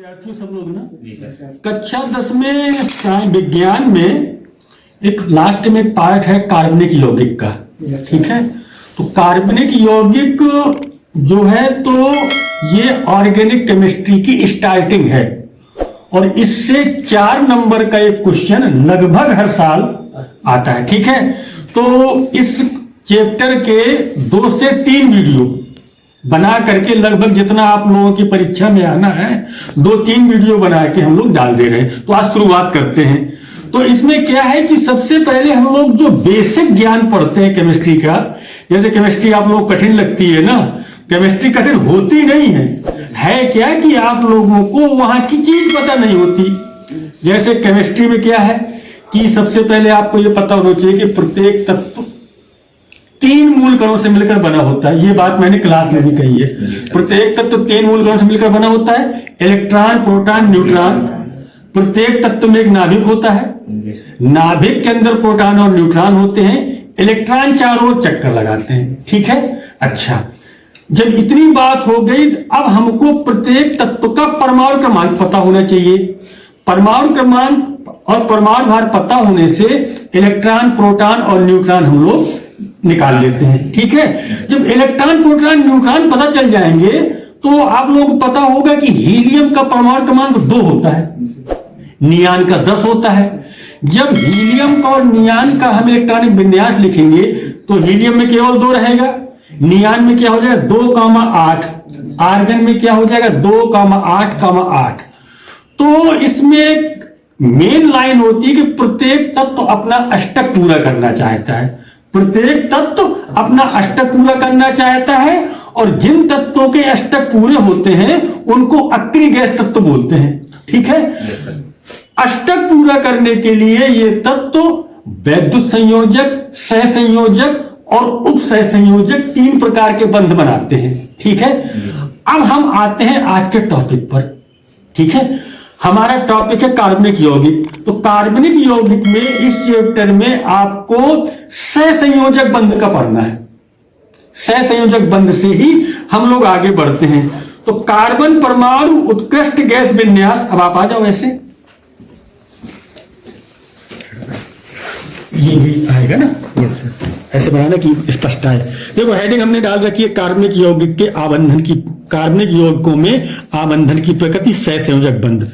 विद्यार्थियों सब लोग ना कक्षा 10 में विज्ञान में एक लास्ट में पार्ट है कार्बनिक यौगिक का। ठीक है, तो कार्बनिक यौगिक जो है तो ये ऑर्गेनिक केमिस्ट्री की स्टार्टिंग है और इससे 4 नंबर का एक क्वेश्चन लगभग हर साल आता है। ठीक है, तो इस चैप्टर के 2 से 3 वीडियो बना करके लगभग जितना आप लोगों की परीक्षा में आना है 2-3 वीडियो बना के हम लोग डाल दे रहे हैं। तो आज शुरुआत करते हैं। तो इसमें क्या है कि सबसे पहले हम लोग जो बेसिक ज्ञान पढ़ते हैं केमिस्ट्री का, जैसे केमिस्ट्री आप लोग कठिन लगती है ना, केमिस्ट्री कठिन होती नहीं है क्या कि आप लोगों को वहां की चीज पता नहीं होती। जैसे केमिस्ट्री में क्या है कि सबसे पहले आपको यह पता होना चाहिए कि प्रत्येक तत्व 3 मूल कणों से मिलकर बना होता है। ये बात मैंने क्लास में भी कही है। प्रत्येक तत्व 3 मूल कणों से मिलकर बना होता है, इलेक्ट्रॉन, प्रोटॉन, न्यूट्रॉन। प्रत्येक तत्व में एक नाभिक होता है, नाभिक के अंदर प्रोटॉन और न्यूट्रॉन होते हैं, इलेक्ट्रॉन चारों ओर चक्कर लगाते हैं। ठीक है, अच्छा, जब इतनी बात हो गई अब हमको प्रत्येक तत्व का परमाणु क्रमांक पता होना चाहिए। परमाणु क्रमांक और परमाणु भार पता होने से इलेक्ट्रॉन, प्रोटॉन और न्यूट्रॉन हम लोग निकाल लेते हैं। ठीक है, जब इलेक्ट्रॉन, प्रोटॉन, न्यूट्रॉन पता चल जाएंगे तो आप लोगों को पता होगा कि हीलियम का परमाणु क्रमांक 2 होता है, नियान का 10 होता है। जब हीलियम का और नियान का हम इलेक्ट्रॉनिक विन्यास लिखेंगे तो हीलियम में केवल 2 रहेगा, नियान में क्या हो जाएगा 2,8, आर्गन में क्या हो जाएगा 2,8,8। तो इसमें मेन लाइन होती है कि प्रत्येक तत्व अपना अष्टक पूरा करना चाहता है, प्रत्येक तत्व अपना अष्टक पूरा करना चाहता है और जिन तत्वों के अष्टक पूरे होते हैं उनको अक्रिय गैस तत्व बोलते हैं। ठीक है, अष्टक पूरा करने के लिए ये तत्व वैद्युत संयोजक, सहसंयोजक और उप सहसंयोजक 3 प्रकार के बंध बनाते हैं। ठीक है, अब हम आते हैं आज के टॉपिक पर। ठीक है, हमारा टॉपिक है कार्बनिक यौगिक। तो कार्बनिक यौगिक में इस चैप्टर में आपको सहसंयोजक बंध का पढ़ना है। सहसंयोजक बंध से ही हम लोग आगे बढ़ते हैं। तो कार्बन परमाणु उत्कृष्ट गैस विन्यास, अब आप आ जाओ ऐसे, ये भी आएगा ना, यस सर, ऐसे बनाना कि स्पष्ट आए। देखो हेडिंग हमने डाल रखी है कार्बनिक यौगिक के आबंधन की, कार्बनिक यौगिकों में आबंधन की प्रकृति, सहसंयोजक बंध।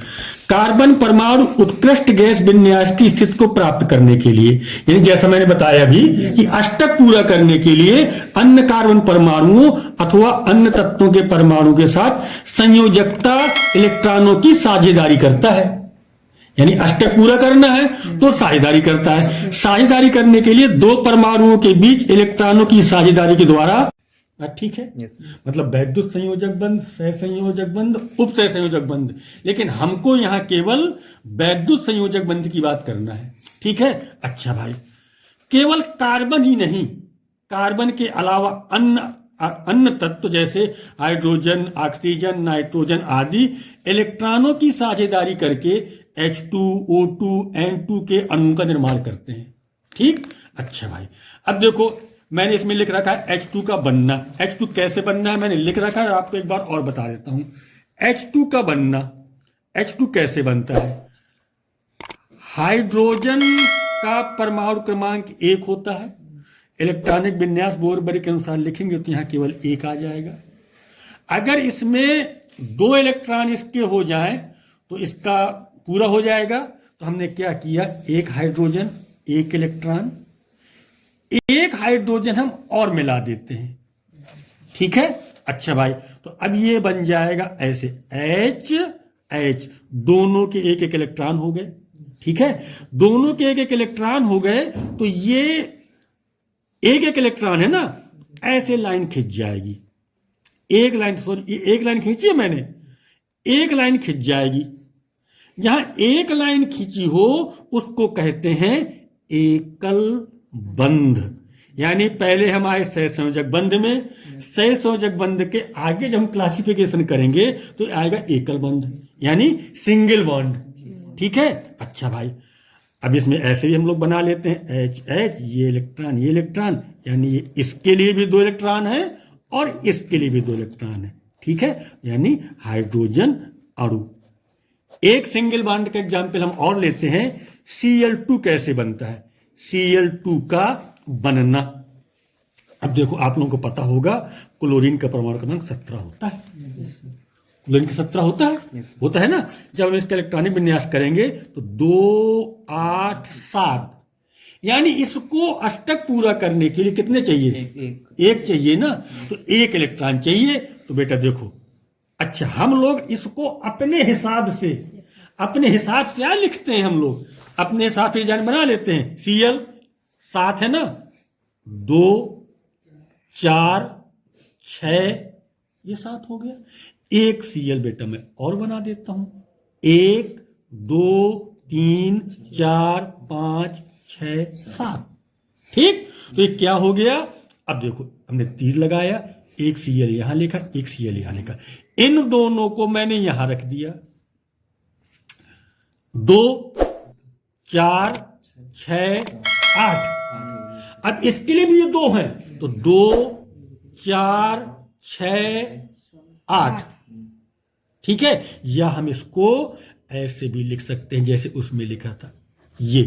कार्बन परमाणु उत्कृष्ट गैस विन्यास की स्थिति को प्राप्त करने के लिए, यानी जैसा मैंने बताया भी कि अष्टक पूरा करने के लिए अन्य कार्बन परमाणुओं अथवा अन्य तत्वों के परमाणु के साथ संयोजकता इलेक्ट्रॉनों की साझेदारी करता है। यानी अष्टक पूरा करना है तो साझेदारी करता है। साझेदारी करने के लिए 2 परमाणुओं के बीच इलेक्ट्रॉनों की साझेदारी के द्वारा, ठीक है, मतलब वैद्युत संयोजक बंध, सहसंयोजक बंध, उप सहसंयोजक बंध। लेकिन हमको यहां केवल वैद्युत संयोजक बंध की बात करना है। ठीक है, अच्छा भाई, केवल कार्बन ही नहीं, कार्बन के अलावा अन्य तत्व जैसे हाइड्रोजन, ऑक्सीजन, नाइट्रोजन आदि इलेक्ट्रॉनों की साझेदारी करके H2, O2, N2 के अणुओं का निर्माण करते हैं। ठीक, अच्छा भाई, अब देखो मैंने इसमें लिख रखा है H2 का बनना। H2 कैसे बनना है मैंने लिख रखा है, आपको एक बार और बता देता हूं। H2 का बनना, H2 कैसे बनता है? हाइड्रोजन का परमाणु क्रमांक 1 होता है, इलेक्ट्रॉनिक विन्यास बोरबरी के अनुसार लिखेंगे तो यहां केवल 1 आ जाएगा। अगर इसमें 2 इलेक्ट्रॉन इसके हो जाएं तो इसका पूरा हो जाएगा। तो हमने क्या किया, 1 हाइड्रोजन, 1 इलेक्ट्रॉन, 1 हाइड्रोजन हम और मिला देते हैं। ठीक है, अच्छा भाई, तो अब ये बन जाएगा ऐसे H H, दोनों के 1-1 इलेक्ट्रॉन हो गए। ठीक है, दोनों के 1-1 इलेक्ट्रॉन हो गए तो ये 1-1 इलेक्ट्रॉन है ना, ऐसे लाइन खिंच जाएगी। एक लाइन खींची है मैंने, एक लाइन खिंच जाएगी। जहां एक लाइन खींची हो उसको कहते हैं एकल बंध। यानी पहले हम आए सहसंयोजक बंध में, सहसंयोजक बंध के आगे जब हम क्लासिफिकेशन करेंगे तो आएगा एकल बंध, यानी सिंगल बॉन्ड। ठीक है, अच्छा भाई, अब इसमें ऐसे भी हम लोग बना लेते हैं H H, ये इलेक्ट्रॉन, यानी इसके लिए भी 2 इलेक्ट्रॉन है और इसके लिए भी 2 इलेक्ट्रॉन है। ठीक है, यानी हाइड्रोजन अणु। एक सिंगल बॉन्ड का एग्जाम्पल हम और लेते हैं, Cl2 कैसे बनता है, Cl2 का बनना। अब देखो आप लोगों को पता होगा क्लोरीन का परमाणु क्रमांक 17 होता है, क्लोरीन का 17 होता है, होता है ना। जब हम इसका इलेक्ट्रॉनिक विन्यास करेंगे तो 2 8 7, यानी इसको अष्टक पूरा करने के लिए कितने चाहिए, एक चाहिए ना, तो एक इलेक्ट्रॉन चाहिए। तो बेटा देखो, अच्छा हम लोग इसको अपने हिसाब से क्या लिखते हैं, हम लोग अपने हिसाब से डिजाइन बना लेते हैं। Cl 7 है ना, 2 4 6, ये 7 हो गया। एक Cl बेटा मैं और बना देता हूं, 1 2 3 4 5 6 7, ठीक। तो ये क्या हो गया, अब देखो हमने तीर लगाया, एक Cl यहां लिखा, एक Cl यहां लिखा, इन दोनों को मैंने यहां रख दिया। 2 4 6 8, अब इसके लिए भी ये 2 हैं, तो 2 4 6 8, ठीक है। या हम इसको ऐसे भी लिख सकते हैं जैसे उसमें लिखा था, ये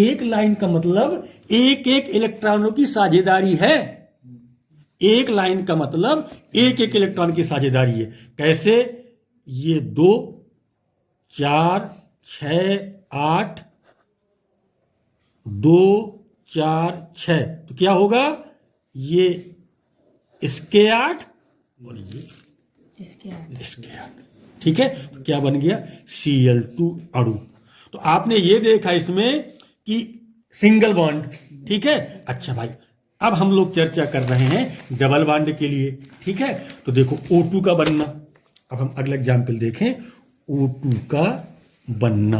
एक लाइन का मतलब एक एक इलेक्ट्रॉनों की साझेदारी है। एक लाइन का मतलब एक एक इलेक्ट्रॉन की साझेदारी है। कैसे, ये 2 4 6 8, 2 4 6, तो क्या होगा, ये इसके 8 और ये इसके 8, ठीक है। तो क्या बन गया, Cl2 अणु। तो आपने ये देखा इसमें कि सिंगल बॉन्ड, ठीक है। अच्छा भाई, अब हम लोग चर्चा कर रहे हैं डबल बॉन्ड के लिए, ठीक है। तो देखो O2 का बनना, अब हम अगला एग्जाम्पल देखें, O2 का बनना।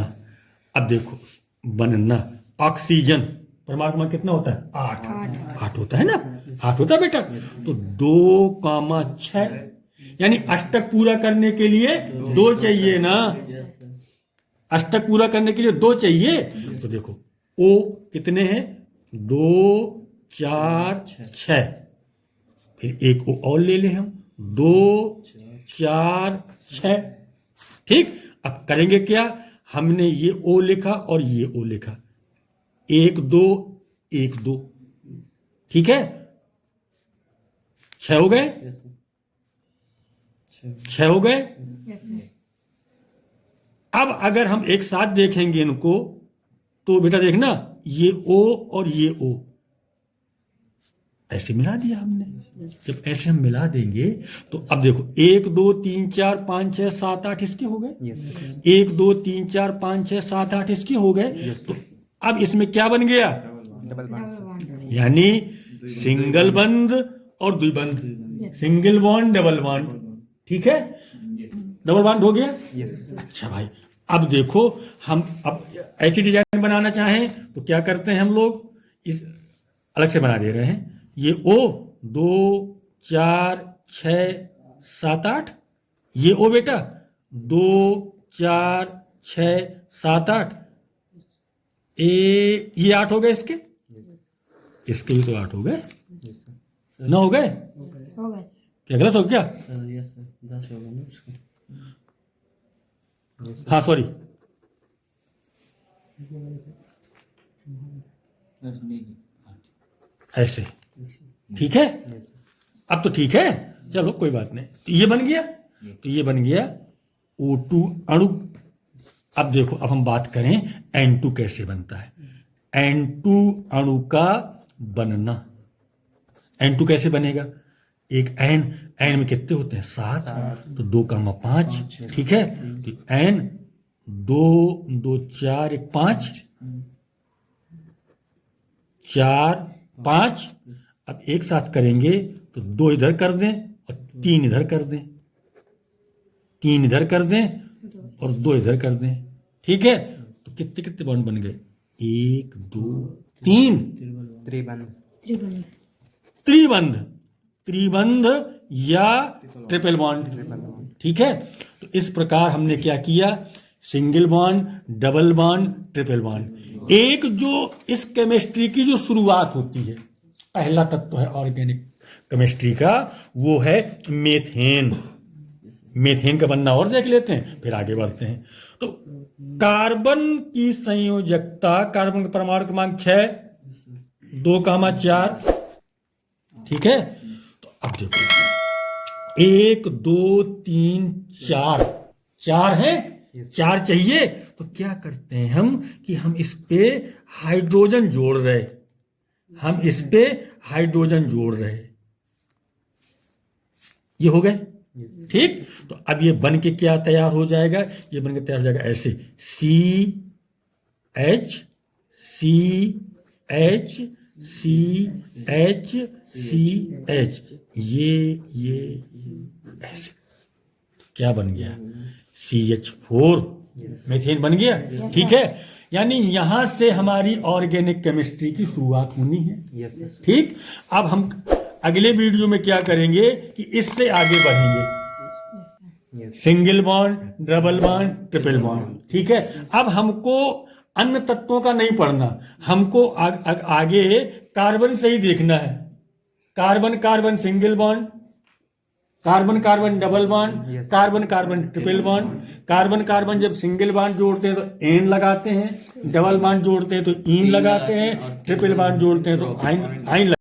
अब देखो बनना, ऑक्सीजन परमाणु क्रमांक कितना होता है, 8 होता है ना, 8 होता है बेटा। तो 2 6, यानी अष्टक पूरा करने के लिए 2 चाहिए ना, अष्टक पूरा करने के लिए 2 चाहिए। तो देखो O कितने हैं, 2 4 6, फिर एक O और ले लें हम, 2 4 6, ठीक। अब करेंगे क्या, हमने ये O लिखा और ये O लिखा, 1 2 1 2, ठीक है। 6 हो गए, 6 हो गए। अब अगर हम एक साथ देखेंगे इनको, तो बेटा देखना, ये O और ये O ऐसे मिला दिया हमने। जब ऐसे हम मिला देंगे तो अब देखो 1 2 3 4 5 6 7 8 इसके हो गए, 1 2 3 4 5 6 7 8 इसके हो गए। तो अब इसमें क्या बन गया, यानी सिंगल बंद और द्विबंध, सिंगल बॉन्ड डबल बॉन्ड, ठीक है। डबल बॉन्ड हो गया, अच्छा भाई। अब देखो हम अब ऐसी डिजाइन बनाना चाहें तो क्या करते हैं हम लोग, इस अलग से बना दे रहे हैं। ये O 2 4 6 7 8, ये O बेटा 2 4 6 7 8, ये 8 हो गए इसके, इसके भी तो 8 हो गए, 9 हो गए, क्या गलत हो क्या, हाँ सॉरी, ऐसे, ठीक है। अब तो ठीक है, चलो कोई बात नहीं। तो ये बन गया, तो ये बन गया O2 अणु। अब देखो, अब हम बात करें N2 कैसे बनता है। N2 अणु का बनना, N2 कैसे बनेगा, एक N में कितने होते हैं, 7, तो 2 5, ठीक है। तो N 2 2 4 1 5, 4 5, अब एक साथ करेंगे तो 2 इधर कर दें और 3 इधर कर दें, 3 इधर कर दें और 2 इधर कर दें, ठीक है। तो कितने कितने बॉन्ड बन गए, 1 2 3, त्रिबंध, त्रिबंध या ट्रिपल बॉन्ड, ठीक है। तो इस प्रकार हमने क्या किया, single bond, double bond, triple bond. एक जो इस केमिस्ट्री की जो शुरुआत होती है, पहला तत्व है ऑर्गेनिक केमिस्ट्री का, वो है मीथेन। मीथेन का बनना और देख लेते हैं, फिर आगे बढ़ते हैं। तो कार्बन की संयोजकता, कार्बन का परमाणु क्रमांक 6, 2,4, ठीक है। तो अब देखो 1 2 3 4, 4 है, 4 चाहिए, तो क्या करते हैं हम कि हम इस पे हाइड्रोजन जोड़ रहे, हम इस पे हाइड्रोजन जोड़ रहे, ये हो गए, ठीक। तो अब ये बन के क्या तैयार हो जाएगा, ये बन के तैयार हो जाएगा ऐसे CH CH CH CH, ये ऐसे क्या बन गया, CH4 मीथेन बन गया, ठीक है। यानी यहां से हमारी ऑर्गेनिक केमिस्ट्री की शुरुआत होनी है, ठीक। अब हम अगले वीडियो में क्या करेंगे कि इससे आगे बढ़ेंगे, single bond, double bond, triple bond, ठीक है। अब हमको अन्य तत्वों का नहीं पढ़ना, हमको आगे कार्बन से ही देखना है। Carbon carbon single bond, carbon carbon double bond, carbon carbon triple bond, carbon carbon जब सिंगल बॉन्ड जोड़ते हैं तो एन लगाते हैं, डबल बॉन्ड जोड़ते हैं तो इन लगाते हैं, ट्रिपल बॉन्ड जोड़ते हैं तो आइन